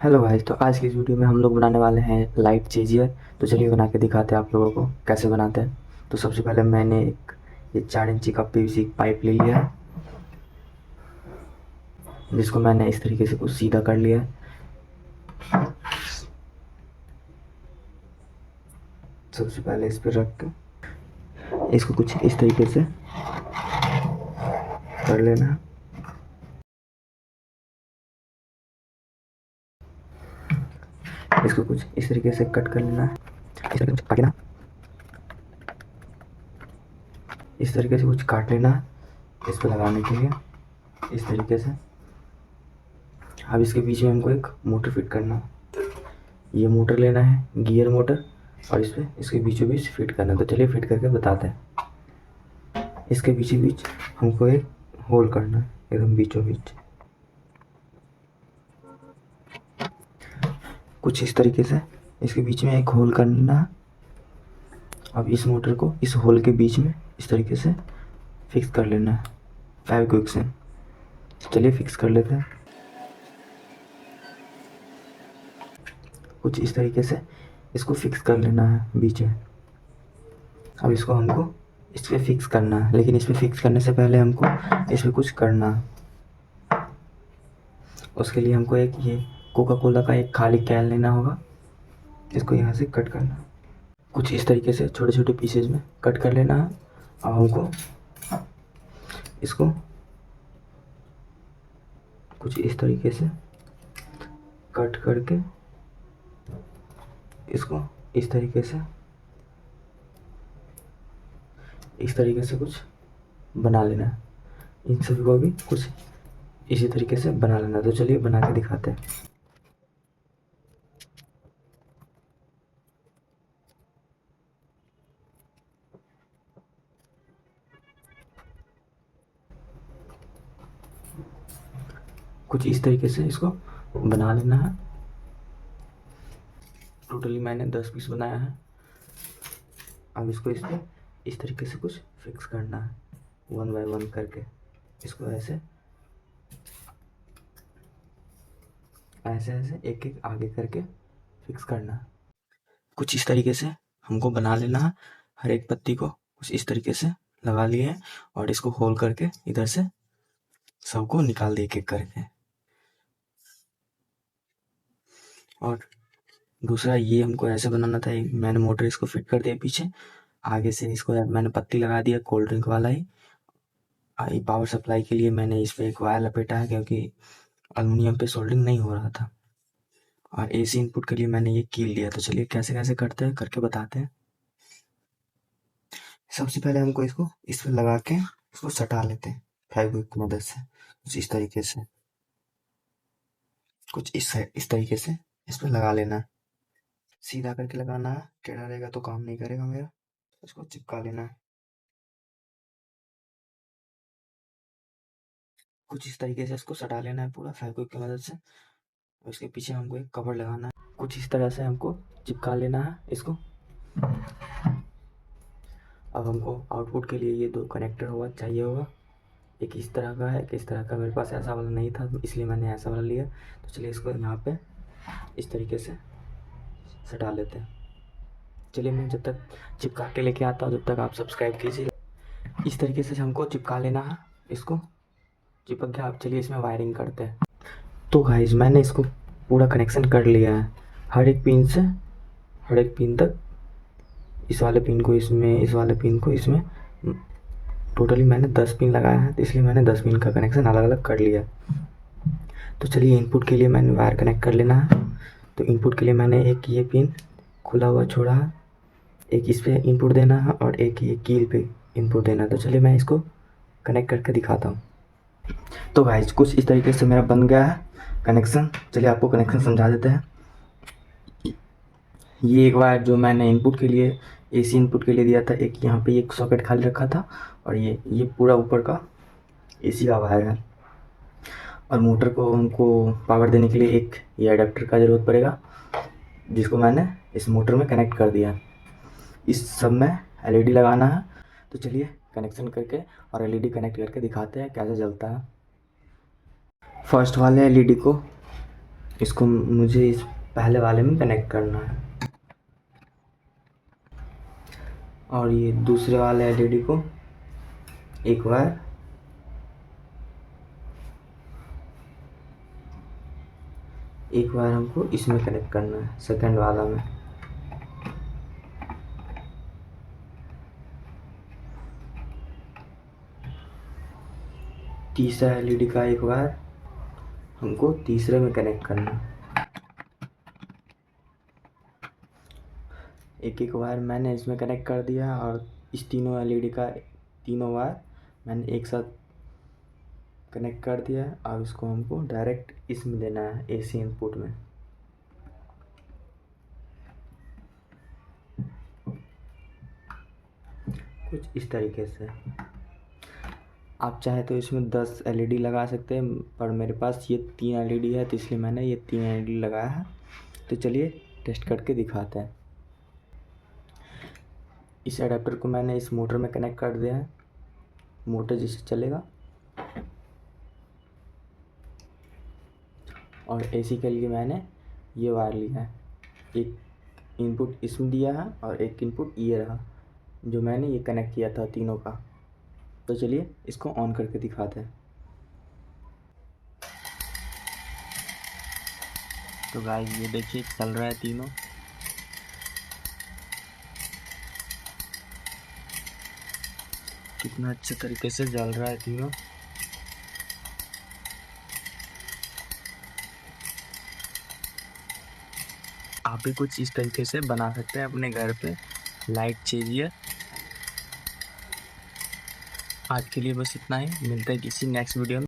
Hello guys. तो आज की इस वीडियो में हम लोग बनाने वाले हैं लाइट चेजियर। तो चलिए बना के दिखाते हैं आप लोगों को कैसे बनाते हैं। तो सबसे पहले मैंने एक ये 4 इंची का पीवीसी पाइप ले लिया है, जिसको मैंने इस तरीके से कुछ सीधा कर लिया है। सबसे पहले इस पर रख के इसको कुछ इस तरीके से कर लेना है। इसको कुछ इस तरीके से कट कर लेना है। इस तरीके से काटना, इस तरीके से कुछ काट लेना है इस पर लगाने के लिए इस तरीके से। अब इसके बीच में हमको एक मोटर फिट करना है। ये मोटर लेना है, गियर मोटर, और इस पे इसके बीचों बीच फिट करना है। तो चलिए फिट करके बताते हैं। इसके बीचों बीच हमको एक होल करना है, एकदम बीचों बीच कुछ इस तरीके से इसके बीच में एक होल करना है। अब इस मोटर को इस होल के बीच में इस तरीके से फिक्स कर लेना है फेविक्विक से। चलिए फिक्स कर लेते हैं कुछ इस तरीके से। इसको फिक्स कर लेना है बीच में। अब इसको हमको इस पर फिक्स करना है, लेकिन इस पर फिक्स करने से पहले हमको इस पर कुछ करना है। उसके लिए हमको एक ये कोका कोला का एक खाली कैन लेना होगा। इसको यहाँ से कट करना, कुछ इस तरीके से छोटे छोटे पीसेज में कट कर लेना है। अब हमको इसको कुछ इस तरीके से कट करके इसको इस तरीके से कुछ बना लेना है। इन सभी को भी कुछ इसी तरीके से बना लेना। तो चलिए बना के दिखाते हैं। कुछ इस तरीके से इसको बना लेना है। टोटली मैंने 10 पीस बनाया है। अब इसको इस पर इस तरीके से कुछ फिक्स करना है, 1 बाय 1 करके। इसको ऐसे ऐसे ऐसे एक एक आगे करके फिक्स करना है। कुछ इस तरीके से हमको बना लेना है। हर एक पत्ती को कुछ इस तरीके से लगा लिए है, और इसको होल करके इधर से सबको निकाल दिए एक एक करके। और दूसरा ये हमको ऐसे बनाना था। मैंने मोटर इसको फिट कर दिया पीछे, आगे से इसको मैंने पत्ती लगा दिया कोल्ड ड्रिंक वाला ही। पावर सप्लाई के लिए मैंने इस पर एक वायर लपेटा है, क्योंकि अल्युमिनियम पे सोल्डरिंग नहीं हो रहा था। और एसी इनपुट के लिए मैंने ये कील लिया। तो चलिए कैसे कैसे करते हैं करके बताते हैं। सबसे पहले हमको इसको इस पर लगा के इसको सटा लेते हैं फेविक्विक की मदद से। कुछ इस तरीके से इस तरीके से इस पर लगा लेना है। सीधा करके लगाना है, टेढ़ा रहेगा तो काम नहीं करेगा मेरा। इसको चिपका लेना है कुछ इस तरीके से। इसको सटा लेना है पूरा फेविक्विक की मदद से। और इसके पीछे हमको एक कवर लगाना है। कुछ इस तरह से हमको चिपका लेना है इसको। अब हमको आउटपुट के लिए ये 2 कनेक्टर चाहिए होगा। एक इस तरह का है, एक इस तरह का। मेरे पास ऐसा वाला नहीं था, इसलिए मैंने ऐसा वाला लिया। तो चलिए इसको यहाँ पे इस तरीके से सटा लेते हैं। चलिए मैं जब तक चिपका के लेके आता हूँ, जब तक आप सब्सक्राइब कीजिए। इस तरीके से हमको चिपका लेना है इसको। चिपक गया। आप चलिए इसमें वायरिंग करते हैं। तो गाइस मैंने इसको पूरा कनेक्शन कर लिया है, हर एक पिन से हर एक पिन तक। इस वाले पिन को इसमें, इस वाले पिन को इसमें। टोटली मैंने 10 पिन लगाया है, तो इसलिए मैंने 10 पिन का कनेक्शन अलग अलग कर लिया। तो चलिए इनपुट के लिए मैंने वायर कनेक्ट कर लेना है। तो इनपुट के लिए मैंने एक ये पिन खुला हुआ छोड़ा है, एक इस पे इनपुट देना है, और एक ये कील पे इनपुट देना है। तो चलिए मैं इसको कनेक्ट करके दिखाता हूँ। तो गाइस कुछ इस तरीके से मेरा बन गया है कनेक्शन। चलिए आपको कनेक्शन समझा देते हैं। ये एक वायर जो मैंने इनपुट के लिए, एसी इनपुट के लिए दिया था, एक यहाँ पे एक सॉकेट खाली रखा था। और ये पूरा ऊपर का एसी का वायर है। और मोटर को हमको पावर देने के लिए एक ये अडेप्टर का ज़रूरत पड़ेगा, जिसको मैंने इस मोटर में कनेक्ट कर दिया। इस सब में एलईडी लगाना है। तो चलिए कनेक्शन करके और एलईडी कनेक्ट करके दिखाते हैं कैसे जलता है। फर्स्ट वाले एलईडी को इसको मुझे इस पहले वाले में कनेक्ट करना है और ये दूसरे वाले एलईडी को एक वायर हमको इसमें कनेक्ट करना है, सेकंड वाला में। तीसरा एलईडी का एक वायर हमको तीसरे में कनेक्ट करना है। एक एक वायर मैंने इसमें कनेक्ट कर दिया और इस तीनों एलईडी का तीनों वायर मैंने एक साथ कनेक्ट कर दिया है। अब इसको हमको डायरेक्ट इसमें देना है, एसी इनपुट में। कुछ इस तरीके से। आप चाहे तो इसमें 10 एलईडी लगा सकते हैं, पर मेरे पास ये 3 एलईडी है तो इसलिए मैंने ये 3 एलईडी लगाया है। तो चलिए टेस्ट करके दिखाते हैं। इस एडाप्टर को मैंने इस मोटर में कनेक्ट कर दिया है, मोटर जिससे चलेगा। और एसी के लिए मैंने ये वायर लिया है, एक इनपुट इसमें दिया है और एक इनपुट ये रहा जो मैंने ये कनेक्ट किया था तीनों का। तो चलिए इसको ऑन करके दिखाते हैं। तो गाइस ये देखिए चल रहा है तीनों। कितना अच्छे तरीके से जल रहा है तीनों। आप भी कुछ इस तरीके से बना सकते हैं अपने घर पे। लाइट चाहिए। आज के लिए बस इतना ही, मिलते हैं किसी नेक्स्ट वीडियो में।